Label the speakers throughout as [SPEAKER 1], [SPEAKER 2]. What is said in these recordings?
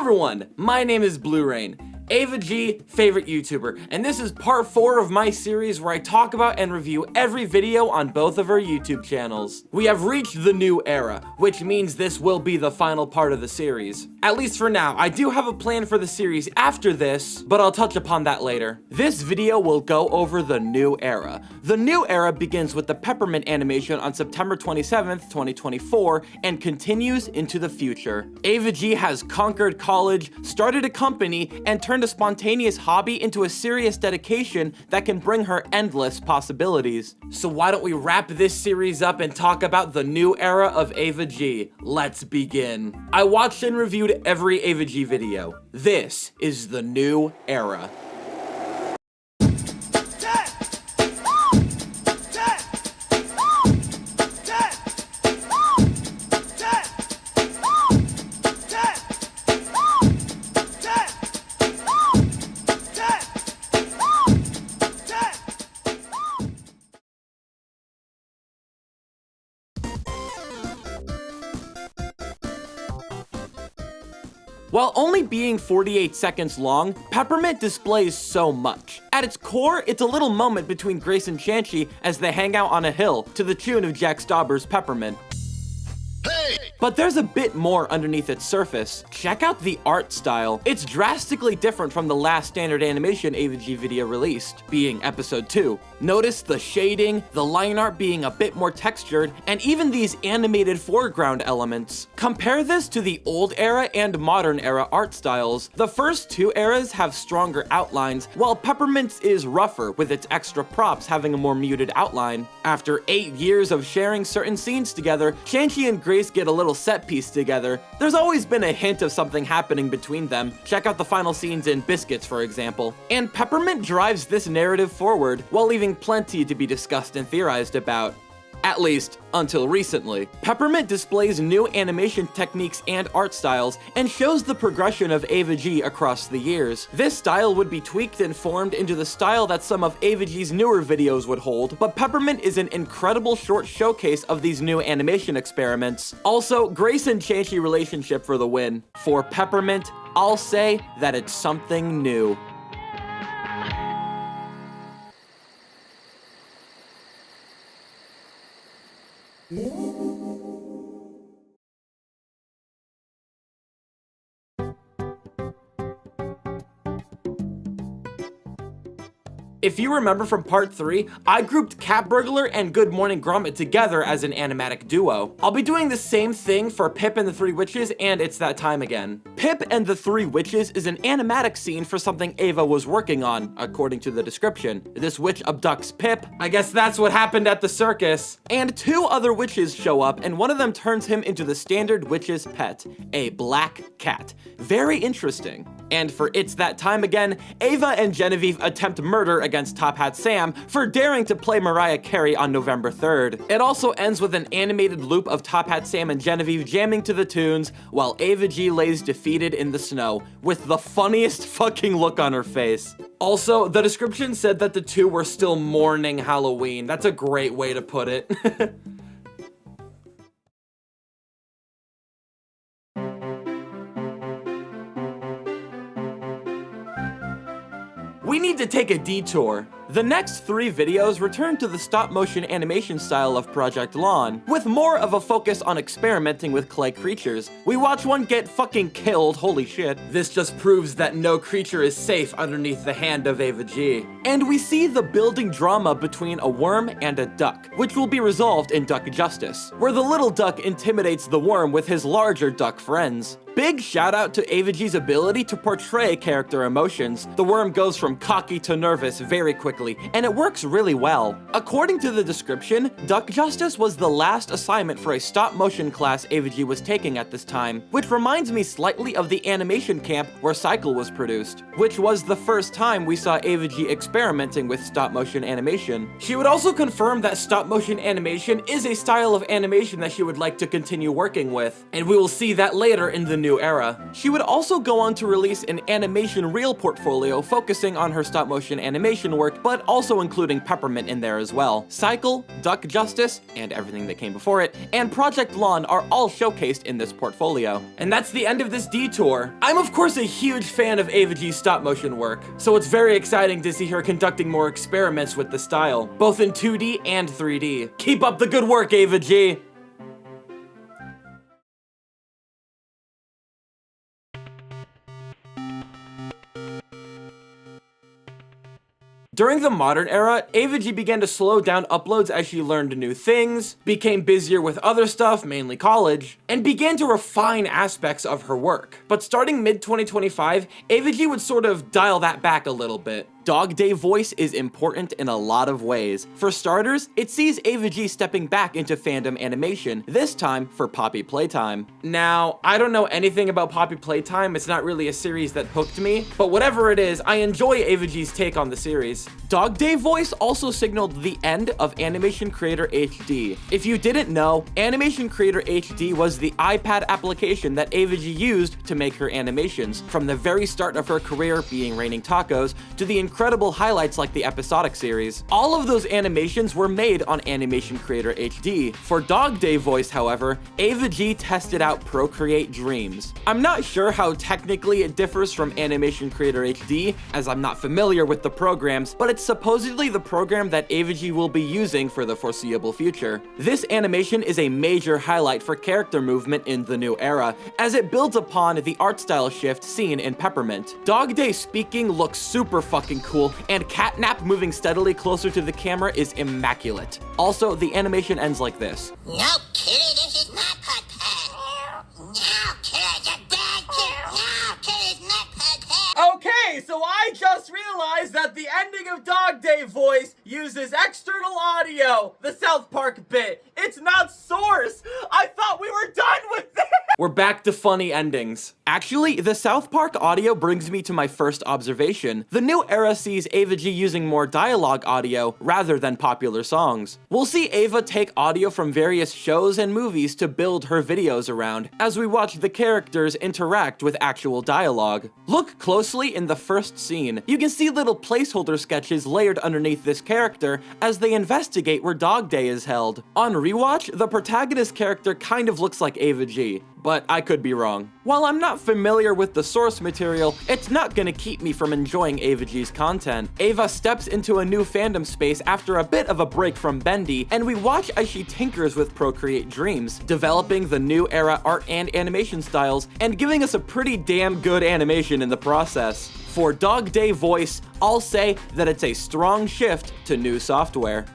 [SPEAKER 1] everyone, my name is Blue Rain, Ava G, favorite YouTuber, and this is part 4 of my series where I talk about and review every video on both of our YouTube channels. We have reached the new era, which means this will be the final part of the series. At least for now. I do have a plan for the series after this, but I'll touch upon that later. This video will go over the new era. The new era begins with the Peppermint animation on September 27th, 2024, and continues into the future. Ava G has conquered college, started a company, and turned a spontaneous hobby into a serious dedication that can bring her endless possibilities. So why don't we wrap this series up and talk about the new era of Ava G? Let's begin. I watched and reviewed every Ava G video. This is the new era. While only being 48 seconds long, Peppermint displays so much. At its core, it's a little moment between Grace and Shanchi as they hang out on a hill to the tune of Jack Stauber's Peppermint. Hey! But there's a bit more underneath its surface. Check out the art style. It's drastically different from the last standard animation Ava G video released, being episode 2. Notice the shading, the line art being a bit more textured, and even these animated foreground elements. Compare this to the old era and modern era art styles. The first two eras have stronger outlines, while Peppermint's is rougher with its extra props having a more muted outline. After 8 years of sharing certain scenes together, Shanchi and Grace get a little set piece together. There's always been a hint of something happening between them. Check out the final scenes in Biscuits, for example. And Peppermint drives this narrative forward, while leaving plenty to be discussed and theorized about. At least, until recently. Peppermint displays new animation techniques and art styles, and shows the progression of Ava G across the years. This style would be tweaked and formed into the style that some of Ava G's newer videos would hold, but Peppermint is an incredible short showcase of these new animation experiments. Also, Grace and Shanchi relationship for the win. For Peppermint, I'll say that it's something new. If you remember from part 3, I grouped Cat Burglar and Good Morning Gromit together as an animatic duo. I'll be doing the same thing for Pip and the Three Witches and It's That Time Again. Pip and the Three Witches is an animatic scene for something Ava was working on, according to the description. This witch abducts Pip, I guess that's what happened at the circus, and 2 other witches show up and one of them turns him into the standard witch's pet, a black cat. Very interesting. And for It's That Time Again, Ava and Genevieve attempt murder against Top Hat Sam for daring to play Mariah Carey on November 3rd. It also ends with an animated loop of Top Hat Sam and Genevieve jamming to the tunes, while Ava G lays defeated in the snow, with the funniest fucking look on her face. Also, the description said that the two were still mourning Halloween. That's a great way to put it. We need to take a detour. The next 3 videos return to the stop-motion animation style of Project Lawn, with more of a focus on experimenting with clay creatures. We watch one get fucking killed, holy shit. This just proves that no creature is safe underneath the hand of Ava G. And we see the building drama between a worm and a duck, which will be resolved in Duck Justice, where the little duck intimidates the worm with his larger duck friends. Big shout out to Ava G's ability to portray character emotions. The worm goes from cocky to nervous very quickly, and it works really well. According to the description, Duck Justice was the last assignment for a stop-motion class Ava G was taking at this time, which reminds me slightly of the animation camp where Cycle was produced, which was the first time we saw Ava G experimenting with stop-motion animation. She would also confirm that stop-motion animation is a style of animation that she would like to continue working with, and we will see that later in the new era. She would also go on to release an animation reel portfolio focusing on her stop-motion animation work, but but also including Peppermint in there as well. Cycle, Duck Justice, and everything that came before it, and Project Lawn are all showcased in this portfolio. And that's the end of this detour. I'm of course a huge fan of Ava G's stop motion work, so it's very exciting to see her conducting more experiments with the style, both in 2D and 3D. Keep up the good work, Ava G! During the modern era, Ava G began to slow down uploads as she learned new things, became busier with other stuff, mainly college, and began to refine aspects of her work. But starting mid-2025, Ava G would sort of dial that back a little bit. Dog Day voice is important in a lot of ways. For starters, it sees Ava G stepping back into fandom animation, this time for Poppy Playtime. Now, I don't know anything about Poppy Playtime, it's not really a series that hooked me, but whatever it is, I enjoy Ava G's take on the series. Dog Day voice also signaled the end of Animation Creator HD. If you didn't know, Animation Creator HD was the iPad application that Ava G used to make her animations, from the very start of her career being Raining Tacos to the incredible highlights like the episodic series. All of those animations were made on Animation Creator HD. For Dog Day voice, however, Ava G tested out Procreate Dreams. I'm not sure how technically it differs from Animation Creator HD, as I'm not familiar with the programs, but it's supposedly the program that Ava G will be using for the foreseeable future. This animation is a major highlight for character movement in the new era, as it builds upon the art style shift seen in Peppermint. Dog Day speaking looks super fucking cool, and Catnap moving steadily closer to the camera is immaculate. Also, the animation ends like this.
[SPEAKER 2] No, kitty, this is not Pet. No, kitty, you're bad, kitty. No, kitty, it's not Pet.
[SPEAKER 1] Okay, so I just realized that the ending of Dog Day voice uses external audio, the South Park bit. It's not Source. I thought we were done with this. We're back to funny endings. Actually, the South Park audio brings me to my first observation. The new era sees Ava G using more dialogue audio rather than popular songs. We'll see Ava take audio from various shows and movies to build her videos around, as we watch the characters interact with actual dialogue. Look closely in the first scene. You can see little placeholder sketches layered underneath this character as they investigate where Dog Day is held. On rewatch, the protagonist character kind of looks like Ava G, but I could be wrong. While I'm not familiar with the source material, it's not gonna keep me from enjoying Ava G's content. Ava steps into a new fandom space after a bit of a break from Bendy, and we watch as she tinkers with Procreate Dreams, developing the new era art and animation styles, and giving us a pretty damn good animation in the process. For Dog Day voice, I'll say that it's a strong shift to new software.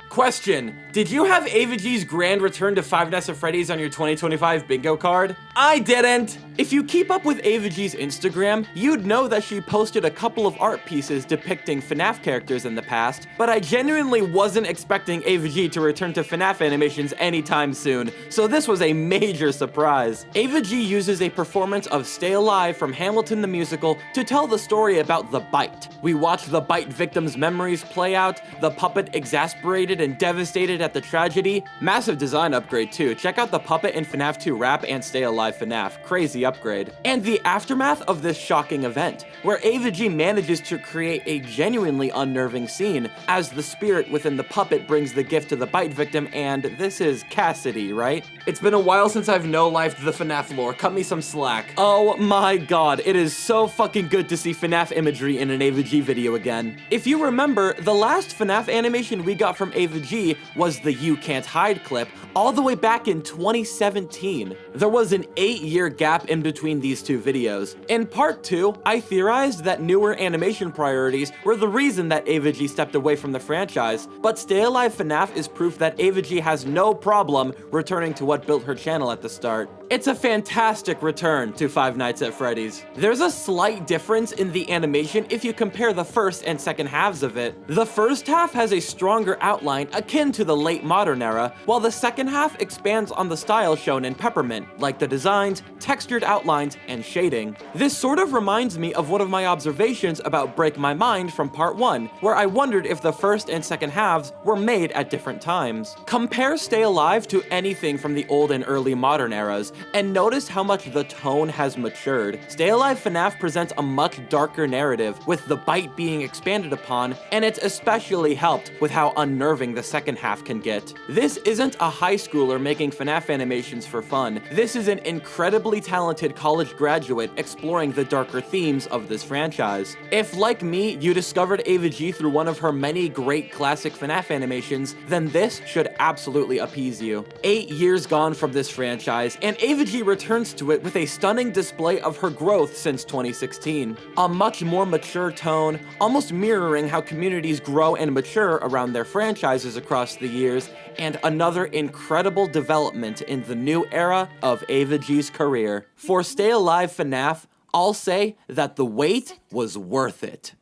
[SPEAKER 1] Question: did you have Ava G's grand return to Five Nights at Freddy's on your 2025 bingo card? I didn't! If you keep up with Ava G's Instagram, you'd know that she posted a couple of art pieces depicting FNAF characters in the past, but I genuinely wasn't expecting Ava G to return to FNAF animations anytime soon, so this was a major surprise. Ava G uses a performance of Stay Alive from Hamilton the Musical to tell the story about the Bite. We watch the Bite victims' memories play out, the puppet exasperated and devastated at the tragedy. Massive design upgrade too. Check out the puppet in FNAF 2 Rap and Stay Alive FNAF. Crazy upgrade. And the aftermath of this shocking event, where Ava G manages to create a genuinely unnerving scene as the spirit within the puppet brings the gift to the Bite victim, and this is Cassidy, right? It's been a while since I've no-lifed the FNAF lore. Cut me some slack. Oh my god, it is so fucking good to see FNAF imagery in an Ava G video again. If you remember, the last FNAF animation we got from Ava G was the You Can't Hide clip, all the way back in 2017. There was an 8-year gap in between these two videos. In part 2, I theorized that newer animation priorities were the reason that Ava G stepped away from the franchise, but Stay Alive FNAF is proof that Ava G has no problem returning to what built her channel at the start. It's a fantastic return to Five Nights at Freddy's. There's a slight difference in the animation if you compare the first and second halves of it. The first half has a stronger outline akin to the late modern era, while the second half expands on the style shown in Peppermint, like the designs, textured outlines, and shading. This sort of reminds me of one of my observations about Break My Mind from part 1, where I wondered if the first and second halves were made at different times. Compare Stay Alive to anything from the old and early modern eras, and notice how much the tone has matured. Stay Alive FNAF presents a much darker narrative, with the bite being expanded upon, and it's especially helped with how unnerving the second half can get. This isn't a high schooler making FNAF animations for fun. This is an incredibly talented college graduate exploring the darker themes of this franchise. If, like me, you discovered Ava G through one of her many great classic FNAF animations, then this should absolutely appease you. 8 years gone from this franchise, and Ava G returns to it with a stunning display of her growth since 2016. A much more mature tone, almost mirroring how communities grow and mature around their franchises across the years, and another incredible development in the new era of Ava G's career. For Stay Alive FNAF, I'll say that the wait was worth it.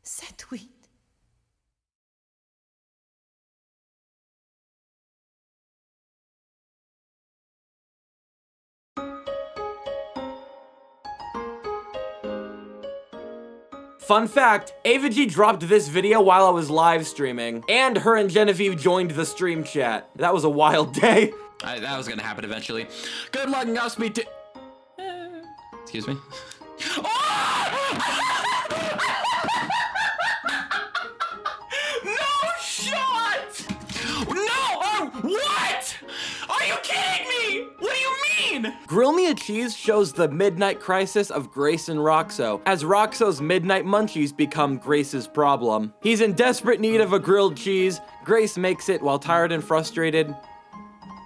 [SPEAKER 3] Cette oui.
[SPEAKER 1] Fun fact, Ava G dropped this video while I was live streaming, and her and Genevieve joined the stream chat. That was a wild day.
[SPEAKER 4] That was gonna happen eventually. Good luck, Godspeed to... Excuse me? No shot! No! What? Are you kidding me? What do you mean?
[SPEAKER 1] Grill Me a Cheese shows the midnight crisis of Grace and Roxo, as Roxo's midnight munchies become Grace's problem. He's in desperate need of a grilled cheese. Grace makes it while tired and frustrated.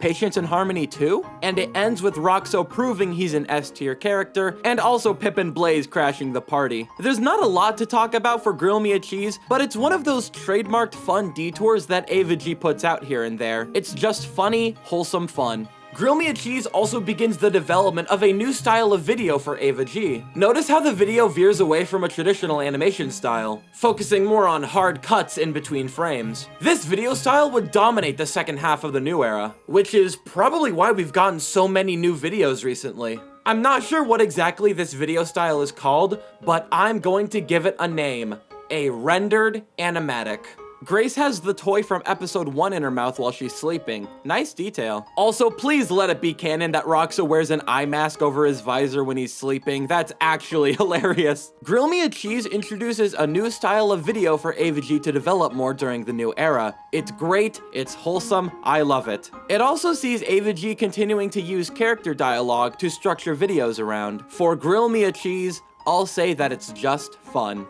[SPEAKER 1] Patience and Harmony too? And it ends with Roxo proving he's an S-tier character, and also Pip and Blaze crashing the party. There's not a lot to talk about for Grill Me a Cheese, but it's one of those trademarked fun detours that Ava G puts out here and there. It's just funny, wholesome fun. Grill Me a Cheese also begins the development of a new style of video for Ava G. Notice how the video veers away from a traditional animation style, focusing more on hard cuts in between frames. This video style would dominate the second half of the new era, which is probably why we've gotten so many new videos recently. I'm not sure what exactly this video style is called, but I'm going to give it a name: a rendered animatic. Grace has the toy from episode 1 in her mouth while she's sleeping. Nice detail. Also, please let it be canon that Roxo wears an eye mask over his visor when he's sleeping. That's actually hilarious. Grill Me a Cheese introduces a new style of video for Ava G to develop more during the new era. It's great, it's wholesome, I love it. It also sees Ava G continuing to use character dialogue to structure videos around. For Grill Me a Cheese, I'll say that it's just fun.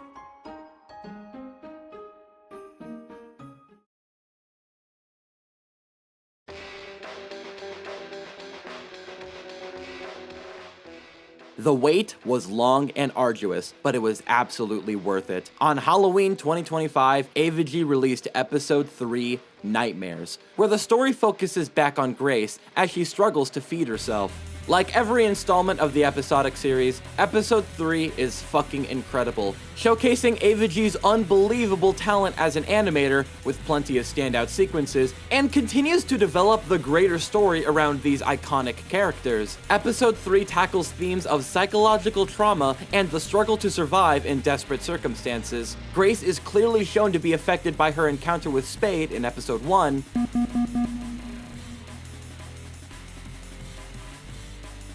[SPEAKER 1] The wait was long and arduous, but it was absolutely worth it. On Halloween 2025, Ava G released episode 3, Nightmares, where the story focuses back on Grace as she struggles to feed herself. Like every installment of the episodic series, episode 3 is fucking incredible, showcasing Ava G's unbelievable talent as an animator with plenty of standout sequences, and continues to develop the greater story around these iconic characters. Episode 3 tackles themes of psychological trauma and the struggle to survive in desperate circumstances. Grace is clearly shown to be affected by her encounter with Spade in episode 1,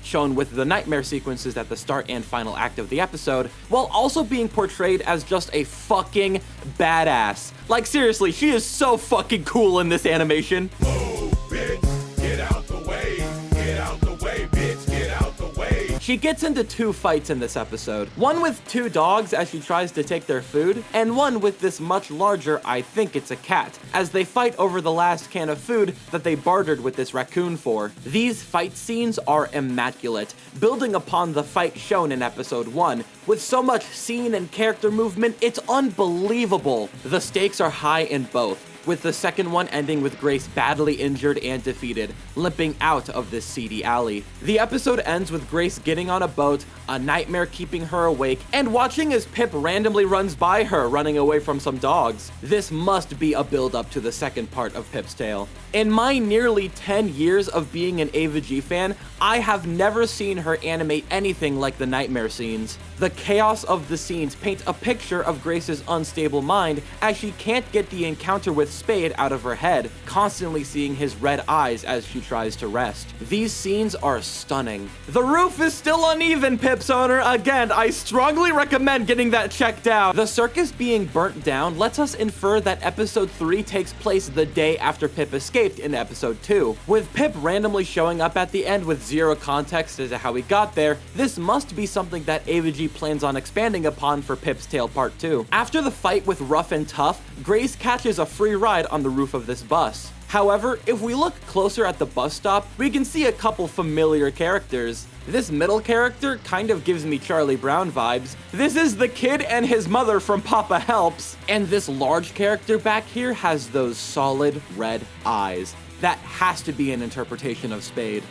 [SPEAKER 1] shown with the nightmare sequences at the start and final act of the episode, while also being portrayed as just a fucking badass. Like seriously, she is so fucking cool in this animation.
[SPEAKER 5] Move, bitch, get out the way, bitch, get out the way.
[SPEAKER 1] She gets into 2 fights in this episode. One with 2 dogs as she tries to take their food, and one with this much larger, I think it's a cat, as they fight over the last can of food that they bartered with this raccoon for. These fight scenes are immaculate, building upon the fight shown in episode 1, with so much scene and character movement, it's unbelievable. The stakes are high in both, with the second one ending with Grace badly injured and defeated, limping out of this seedy alley. The episode ends with Grace getting on a boat, a nightmare keeping her awake, and watching as Pip randomly runs by her, running away from some dogs. This must be a build-up to the second part of Pip's tale. In my nearly 10 years of being an Ava G fan, I have never seen her animate anything like the nightmare scenes. The chaos of the scenes paint a picture of Grace's unstable mind as she can't get the encounter with Spade out of her head, constantly seeing his red eyes as she tries to rest. These scenes are stunning. The roof is still uneven, Pip's owner. Again, I strongly recommend getting that checked out. The circus being burnt down lets us infer that episode 3 takes place the day after Pip escaped in episode 2. With Pip randomly showing up at the end with zero context as to how he got there, this must be something that Ava G plans on expanding upon for Pip's Tale Part 2. After the fight with Rough and Tough, Grace catches a free ride on the roof of this bus. However, if we look closer at the bus stop, we can see a couple familiar characters. This middle character kind of gives me Charlie Brown vibes. This is the kid and his mother from Papa Helps. And this large character back here has those solid red eyes. That has to be an interpretation of Spade.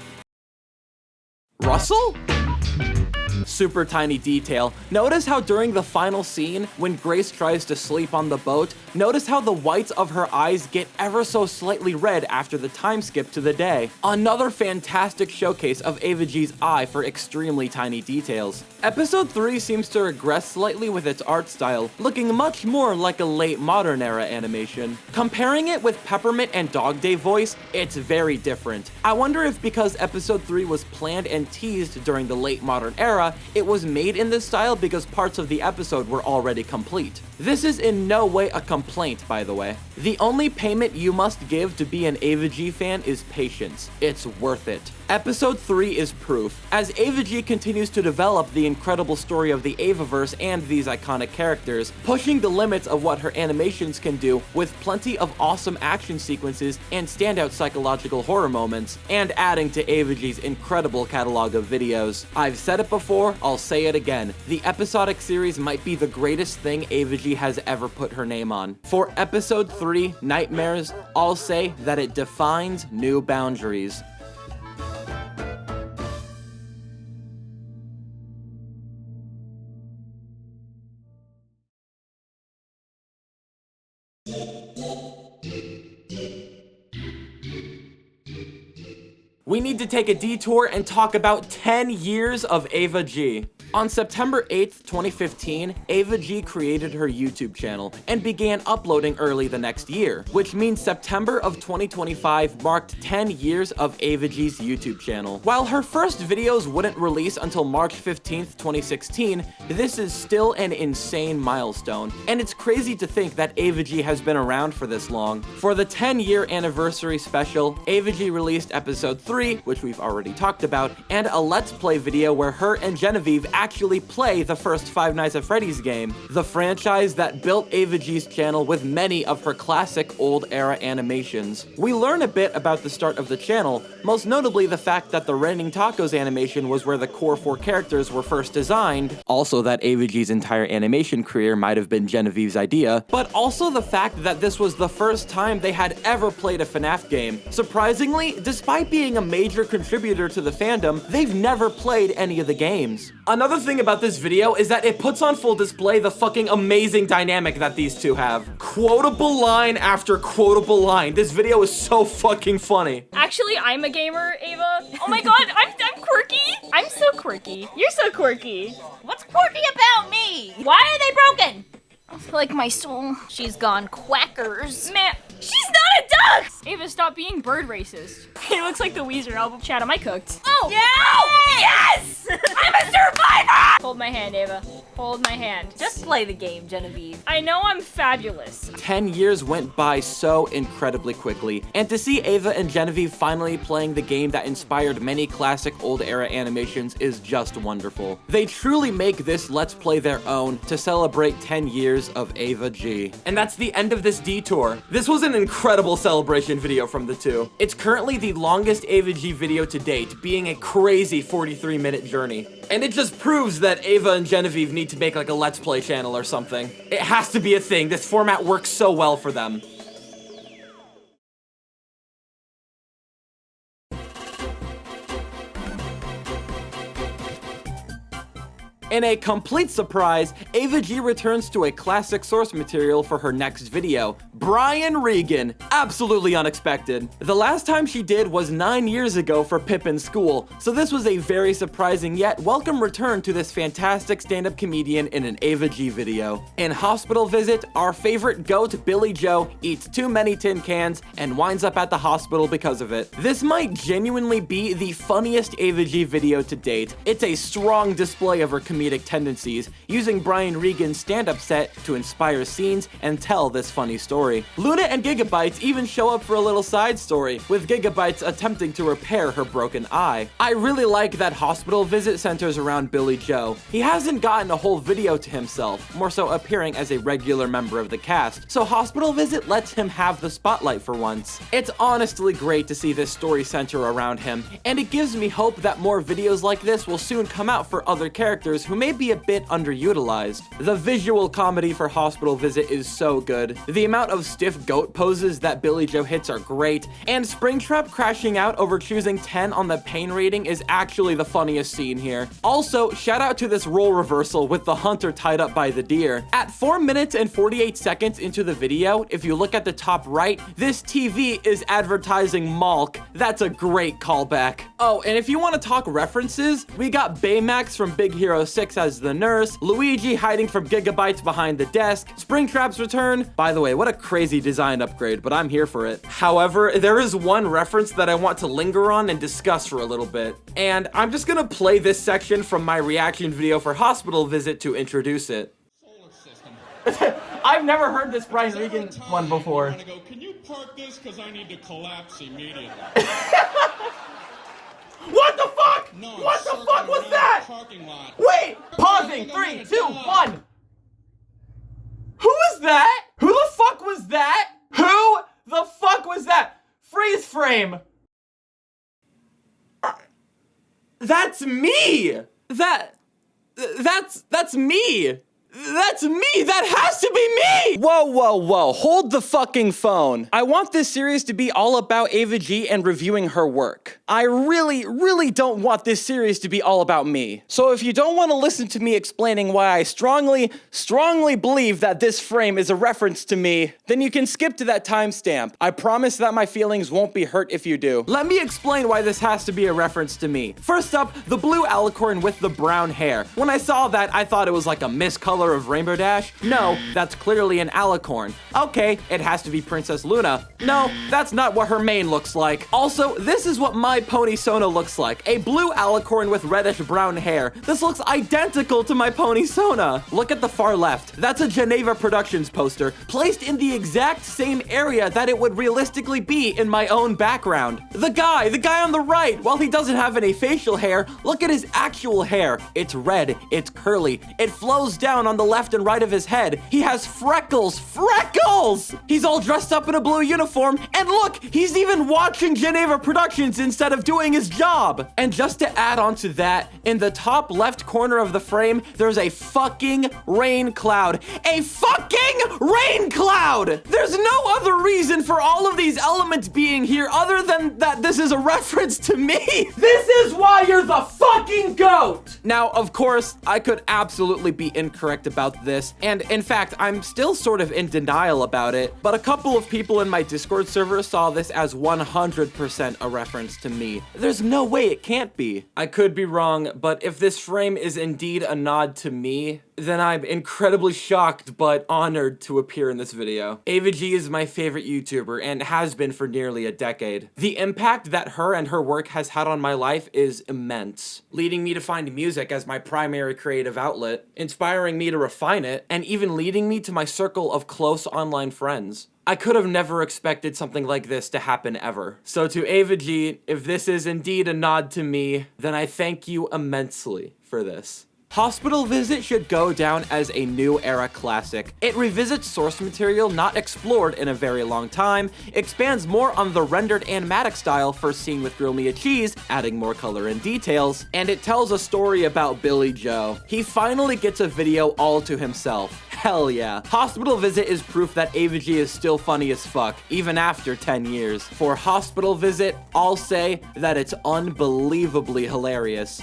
[SPEAKER 1] Russell? Super tiny detail. Notice how during the final scene, when Grace tries to sleep on the boat, notice how the whites of her eyes get ever so slightly red after the time skip to the day. Another fantastic showcase of Ava G's eye for extremely tiny details. Episode 3 seems to regress slightly with its art style, looking much more like a late modern era animation. Comparing it with Peppermint and Dog Day Voice, it's very different. I wonder if because episode 3 was planned and teased during the late modern era, it was made in this style because parts of the episode were already complete. This is in no way a complaint, by the way. The only payment you must give to be an Ava G fan is patience. It's worth it. Episode 3 is proof, as Ava G continues to develop the incredible story of the Avaverse and these iconic characters, pushing the limits of what her animations can do with plenty of awesome action sequences and standout psychological horror moments, and adding to Ava G's incredible catalog of videos. I've said it before, I'll say it again, the episodic series might be the greatest thing Ava G has ever put her name on. For episode 3, Nightmares, I'll say that it defines new boundaries. We need to take a detour and talk about 10 years of Ava G. On September 8th, 2015, Ava G created her YouTube channel and began uploading early the next year, which means September of 2025 marked 10 years of Ava G's YouTube channel. While her first videos wouldn't release until March 15th, 2016, this is still an insane milestone, and it's crazy to think that Ava G has been around for this long. For the 10-year anniversary special, Ava G released episode 3, which we've already talked about, and a Let's Play video where her and Genevieve actually play the first Five Nights at Freddy's game, the franchise that built Ava G's channel with many of her classic old era animations. We learn a bit about the start of the channel, most notably the fact that the Raining Tacos animation was where the core 4 characters were first designed, also that Ava G's entire animation career might have been Genevieve's idea, but also the fact that this was the first time they had ever played a FNAF game. Surprisingly, despite being a major contributor to the fandom, they've never played any of the games. Another thing about this video is that it puts on full display the fucking amazing dynamic that these two have. Quotable line after quotable line. This video is so fucking funny.
[SPEAKER 6] Actually, I'm a gamer, Ava. Oh my god, I'm quirky. I'm so quirky. You're so quirky.
[SPEAKER 7] What's quirky about me? Why are they broken? I feel like my soul, she's gone quackers.
[SPEAKER 6] Man, she's not a duck! Ava, stop being bird racist. It looks like the Weezer album. Chad, am I cooked?
[SPEAKER 7] Oh! Yeah! Yes! I'm a survivor!
[SPEAKER 6] Hold my hand, Ava. Hold my hand.
[SPEAKER 7] Just play the game, Genevieve.
[SPEAKER 6] I know I'm fabulous.
[SPEAKER 1] 10 years went by so incredibly quickly, and to see Ava and Genevieve finally playing the game that inspired many classic old era animations is just wonderful. They truly make this Let's Play their own to celebrate 10 years of Ava G. And that's the end of this detour. This was an incredible celebration video from the two. It's currently the longest Ava G video to date, being a crazy 43-minute journey. And it just proves that Ava and Genevieve need to make like a Let's Play channel or something. It has to be a thing. This format works so well for them. In a complete surprise, Ava G returns to a classic source material for her next video, Brian Regan. Absolutely unexpected. The last time she did was 9 years ago for Pippin's School, so this was a very surprising yet welcome return to this fantastic stand-up comedian in an Ava G video. In Hospital Visit, our favorite goat, Billy Joe, eats too many tin cans and winds up at the hospital because of it. This might genuinely be the funniest Ava G video to date. It's a strong display of her comedic tendencies, using Brian Regan's stand-up set to inspire scenes and tell this funny story. Luna and Gigabytes even show up for a little side story, with Gigabytes attempting to repair her broken eye. I really like that Hospital Visit centers around Billy Joe. He hasn't gotten a whole video to himself, more so appearing as a regular member of the cast, so Hospital Visit lets him have the spotlight for once. It's honestly great to see this story center around him, and it gives me hope that more videos like this will soon come out for other characters who may be a bit underutilized. The visual comedy for Hospital Visit is so good. The amount of stiff goat poses that Billy Joe hits are great, and Springtrap crashing out over choosing 10 on the pain rating is actually the funniest scene here. Also, shout out to this role reversal with the hunter tied up by the deer. At 4 minutes and 48 seconds into the video, if you look at the top right, this TV is advertising Malk. That's a great callback. Oh, and if you want to talk references, we got Baymax from Big Hero 6 as the nurse, Luigi hiding from Gigabytes behind the desk, Springtrap's return. By the way, what a crazy design upgrade, but I'm here for it. However, there is one reference that I want to linger on and discuss for a little bit, and I'm just gonna play this section from my reaction video for Hospital Visit to introduce it. I've never heard this Brian Regan one before.
[SPEAKER 5] Can you park this? Because I need to collapse immediately.
[SPEAKER 1] What the fuck?
[SPEAKER 5] No,
[SPEAKER 1] What the fuck was that?
[SPEAKER 5] Parking lot.
[SPEAKER 1] Wait! Pausing! 3, 2, 1! Who was that? Who the fuck was that? Who the fuck was that? Freeze frame! That's me! That's me! That's me! That has to be me! Whoa. Hold the fucking phone. I want this series to be all about Ava G and reviewing her work. I really don't want this series to be all about me. So if you don't want to listen to me explaining why I strongly believe that this frame is a reference to me, then you can skip to that timestamp. I promise that my feelings won't be hurt if you do. Let me explain why this has to be a reference to me. First up, the blue alicorn with the brown hair. When I saw that, I thought it was like a miscolor of Rainbow Dash. No, that's clearly an alicorn. Okay, it has to be Princess Luna. No, that's not what her mane looks like. Also, this is what my pony Sona looks like. A blue alicorn with reddish brown hair. This looks identical to my pony Sona. Look at the far left. That's a Geneva Productions poster, placed in the exact same area that it would realistically be in my own background. The guy on the right, while he doesn't have any facial hair, look at his actual hair. It's red, it's curly, it flows down on the left and right of his head. He has freckles! He's all dressed up in a blue uniform, and look, he's even watching Geneva Productions instead of doing his job. And just to add on to that, in the top left corner of the frame, there's a fucking rain cloud. A fucking rain cloud! There's no other reason for all of these elements being here other than that this is a reference to me. This is why you're the fucking GOAT! Now, of course, I could absolutely be incorrect about this, and in fact, I'm still sort of in denial about it, but a couple of people in my Discord server saw this as 100% a reference to me. There's no way it can't be. I could be wrong, but if this frame is indeed a nod to me, then I'm incredibly shocked but honored to appear in this video. Ava G is my favorite YouTuber and has been for nearly a decade. The impact that her and her work has had on my life is immense, leading me to find music as my primary creative outlet, inspiring me to refine it, and even leading me to my circle of close online friends. I could have never expected something like this to happen ever. So to Ava G, if this is indeed a nod to me, then I thank you immensely for this. Hospital Visit should go down as a new era classic. It revisits source material not explored in a very long time, expands more on the rendered animatic style first seen with Grill Me a Cheese, adding more color and details, and it tells a story about Billy Joe. He finally gets a video all to himself. Hell yeah. Hospital Visit is proof that Ava G is still funny as fuck, even after 10 years. For Hospital Visit, I'll say that it's unbelievably hilarious.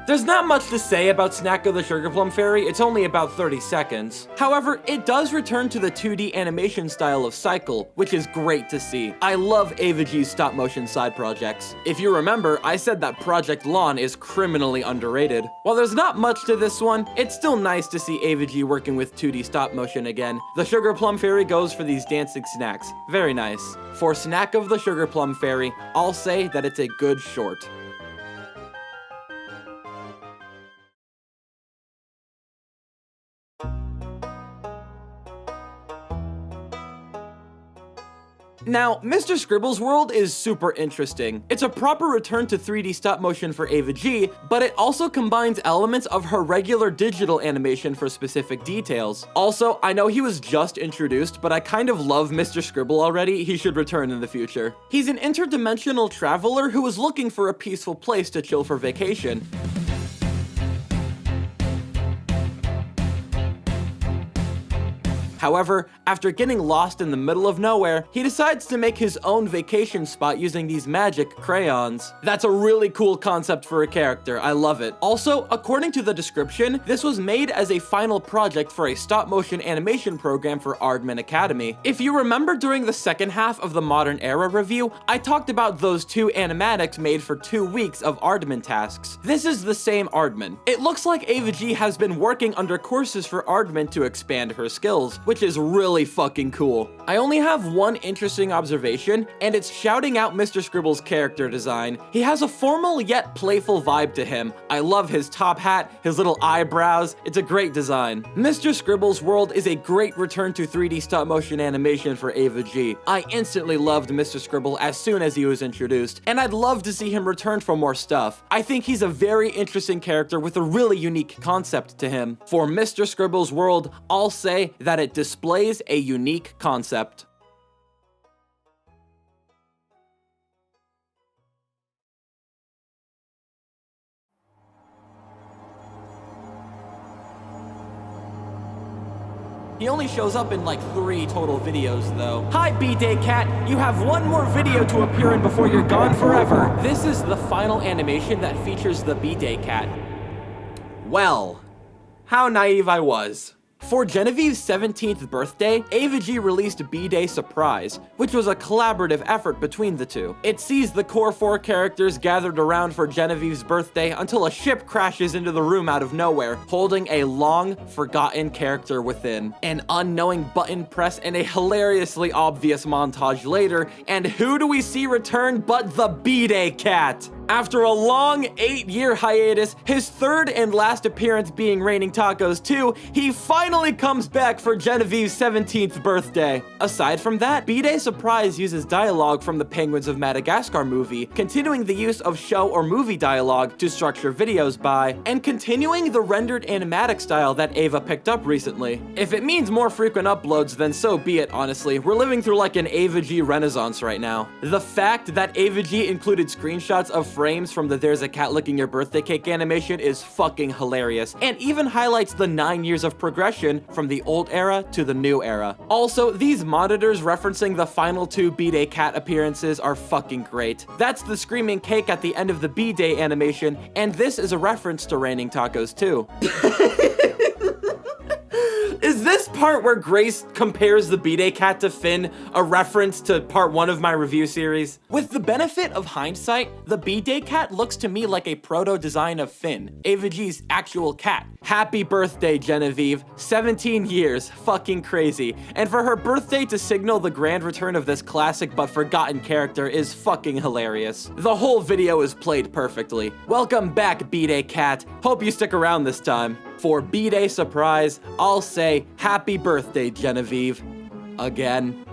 [SPEAKER 1] There's not much to say about Snack of the Sugar Plum Fairy, it's only about 30 seconds. However, it does return to the 2D animation style of Cycle, which is great to see. I love Ava G's stop motion side projects. If you remember, I said that Project Lawn is criminally underrated. While there's not much to this one, it's still nice to see Ava G working with 2D stop motion again. The Sugar Plum Fairy goes for these dancing snacks. Very nice. For Snack of the Sugar Plum Fairy, I'll say that it's a good short. Now, Mr. Scribble's world is super interesting. It's a proper return to 3D stop motion for Ava G, but it also combines elements of her regular digital animation for specific details. Also, I know he was just introduced, but I kind of love Mr. Scribble already. He should return in the future. He's an interdimensional traveler who is looking for a peaceful place to chill for vacation. However, after getting lost in the middle of nowhere, he decides to make his own vacation spot using these magic crayons. That's a really cool concept for a character, I love it. Also, according to the description, this was made as a final project for a stop-motion animation program for Aardman Academy. If you remember during the second half of the Modern Era review, I talked about those two animatics made for 2 weeks of Aardman tasks. This is the same Aardman. It looks like Ava G has been working under courses for Aardman to expand her skills, which is really fucking cool. I only have one interesting observation, and it's shouting out Mr. Scribble's character design. He has a formal yet playful vibe to him. I love his top hat, his little eyebrows. It's a great design. Mr. Scribble's world is a great return to 3D stop motion animation for Ava G. I instantly loved Mr. Scribble as soon as he was introduced, and I'd love to see him return for more stuff. I think he's a very interesting character with a really unique concept to him. For Mr. Scribble's world, I'll say that it displays a unique concept. He only shows up in like 3 total videos though. Hi B-Day Cat, you have one more video to appear in before you're gone forever. This is the final animation that features the B-Day Cat. Well, how naive I was. For Genevieve's 17th birthday, Ava G released B-Day Surprise, which was a collaborative effort between the two. It sees the core 4 characters gathered around for Genevieve's birthday until a ship crashes into the room out of nowhere, holding a long, forgotten character within. An unknowing button press and a hilariously obvious montage later, and who do we see return but the B-Day Cat? After a long 8-year hiatus, his third and last appearance being Raining Tacos 2, he finally comes back for Genevieve's 17th birthday. Aside from that, B-Day Surprise uses dialogue from the Penguins of Madagascar movie, continuing the use of show or movie dialogue to structure videos by, and continuing the rendered animatic style that Ava picked up recently. If it means more frequent uploads, then so be it, honestly. We're living through like an Ava G renaissance right now. The fact that Ava G included screenshots of frames from the There's a Cat Licking Your Birthday Cake animation is fucking hilarious, and even highlights the 9 years of progression from the old era to the new era. Also, these monitors referencing the final 2 B-Day Cat appearances are fucking great. That's the screaming cake at the end of the B-Day animation, and this is a reference to Raining Tacos 2. Is this part where Grace compares the B-Day Cat to Finn a reference to part 1 of my review series? With the benefit of hindsight, the B-Day Cat looks to me like a proto-design of Finn, Ava G's actual cat. Happy birthday, Genevieve. 17 years, fucking crazy. And for her birthday to signal the grand return of this classic but forgotten character is fucking hilarious. The whole video is played perfectly. Welcome back, B-Day Cat. Hope you stick around this time. For B-Day Surprise, I'll say happy birthday, Genevieve. Again.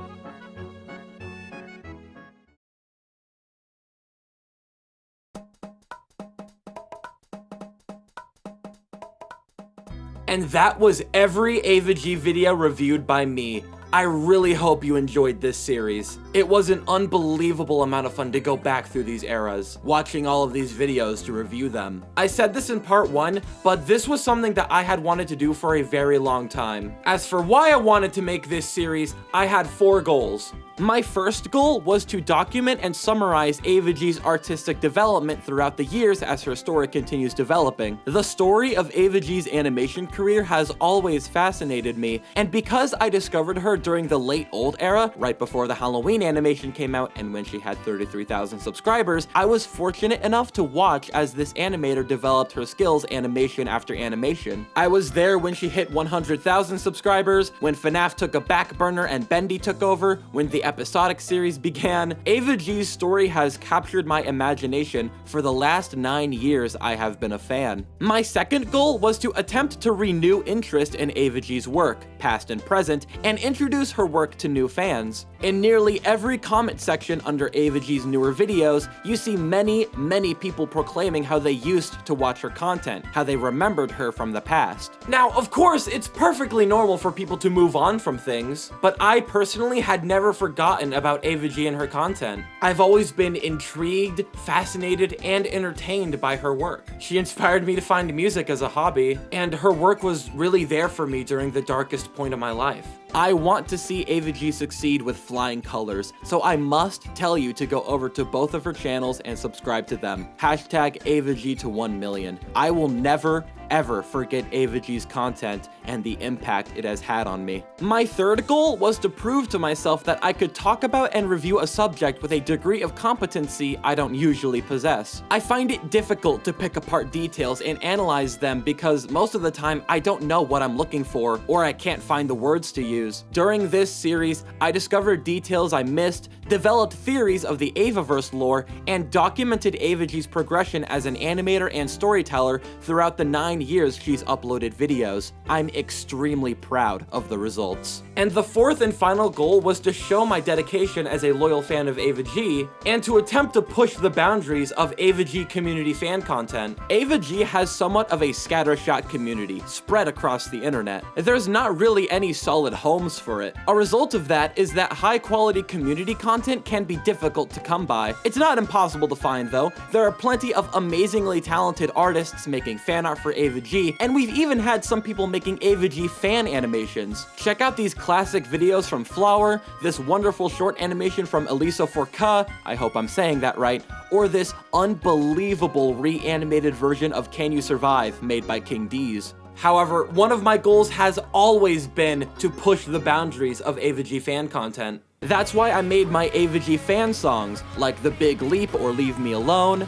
[SPEAKER 1] And that was every Ava G video reviewed by me. I really hope you enjoyed this series. It was an unbelievable amount of fun to go back through these eras, watching all of these videos to review them. I said this in part 1, but this was something that I had wanted to do for a very long time. As for why I wanted to make this series, I had 4 goals. My first goal was to document and summarize Ava G's artistic development throughout the years as her story continues developing. The story of Ava G's animation career has always fascinated me, and because I discovered her during the late old era, right before the Halloween animation came out and when she had 33,000 subscribers, I was fortunate enough to watch as this animator developed her skills animation after animation. I was there when she hit 100,000 subscribers, when FNAF took a back burner and Bendy took over, when the episodic series began. Ava G's story has captured my imagination for the last 9 years I have been a fan. My second goal was to attempt to renew interest in Ava G's work, past and present, and introduce her work to new fans. In nearly every comment section under Ava G's newer videos, you see many people proclaiming how they used to watch her content, how they remembered her from the past. Now, of course, it's perfectly normal for people to move on from things, but I personally had never forgotten about Ava G and her content. I've always been intrigued, fascinated, and entertained by her work. She inspired me to find music as a hobby, and her work was really there for me during the darkest point of my life. I want to see Ava G succeed with flying colors, so I must tell you to go over to both of her channels and subscribe to them. Hashtag Ava G to 1 million. I will never ever forget Ava G's content and the impact it has had on me. My third goal was to prove to myself that I could talk about and review a subject with a degree of competency I don't usually possess. I find it difficult to pick apart details and analyze them because most of the time I don't know what I'm looking for or I can't find the words to use. During this series, I discovered details I missed, developed theories of the Avaverse lore, and documented Ava G's progression as an animator and storyteller throughout the 9 years she's uploaded videos. I'm extremely proud of the results. And the fourth and final goal was to show my dedication as a loyal fan of Ava G and to attempt to push the boundaries of Ava G community fan content. Ava G has somewhat of a scattershot community spread across the internet. There's not really any solid homes for it. A result of that is that high quality community content can be difficult to come by. It's not impossible to find though. There are plenty of amazingly talented artists making fan art for Ava G, and we've even had some people making Ava G fan animations. Check out these classic videos from Flower, this wonderful short animation from Elisa Forca, I hope I'm saying that right, or this unbelievable reanimated version of Can You Survive made by King D's. However, one of my goals has always been to push the boundaries of Ava G fan content. That's why I made my Ava G fan songs, like The Big Leap or Leave Me Alone,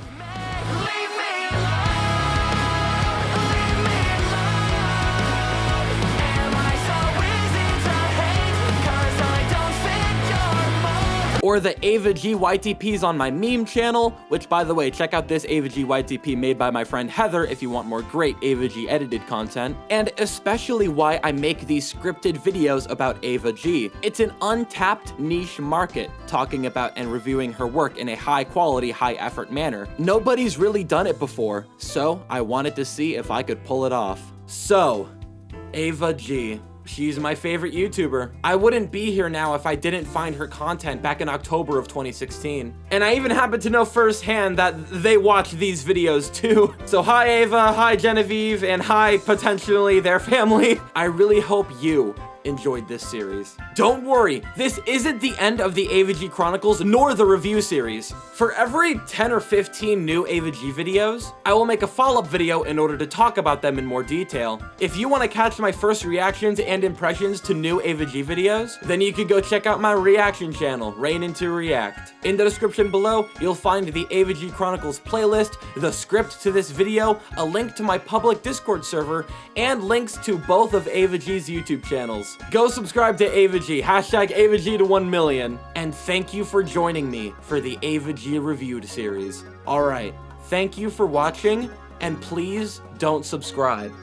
[SPEAKER 1] or the Ava G YTPs on my meme channel, which by the way, check out this Ava G YTP made by my friend Heather if you want more great Ava G edited content, and especially why I make these scripted videos about Ava G. It's an untapped niche market, talking about and reviewing her work in a high quality, high effort manner. Nobody's really done it before, so I wanted to see if I could pull it off. So, Ava G. She's my favorite YouTuber. I wouldn't be here now if I didn't find her content back in October of 2016. And I even happen to know firsthand that they watch these videos too. So hi Ava, hi Genevieve, and hi potentially their family. I really hope you enjoyed this series. Don't worry, this isn't the end of the Ava G Chronicles nor the review series. For every 10 or 15 new Ava G videos, I will make a follow-up video in order to talk about them in more detail. If you want to catch my first reactions and impressions to new Ava G videos, then you could go check out my reaction channel, Rain Into React. In the description below, you'll find the Ava G Chronicles playlist, the script to this video, a link to my public Discord server, and links to both of Ava G's YouTube channels. Go subscribe to Ava G, hashtag Ava G to 1 million, and thank you for joining me for the Ava G Reviewed series. Alright, thank you for watching, and please don't subscribe.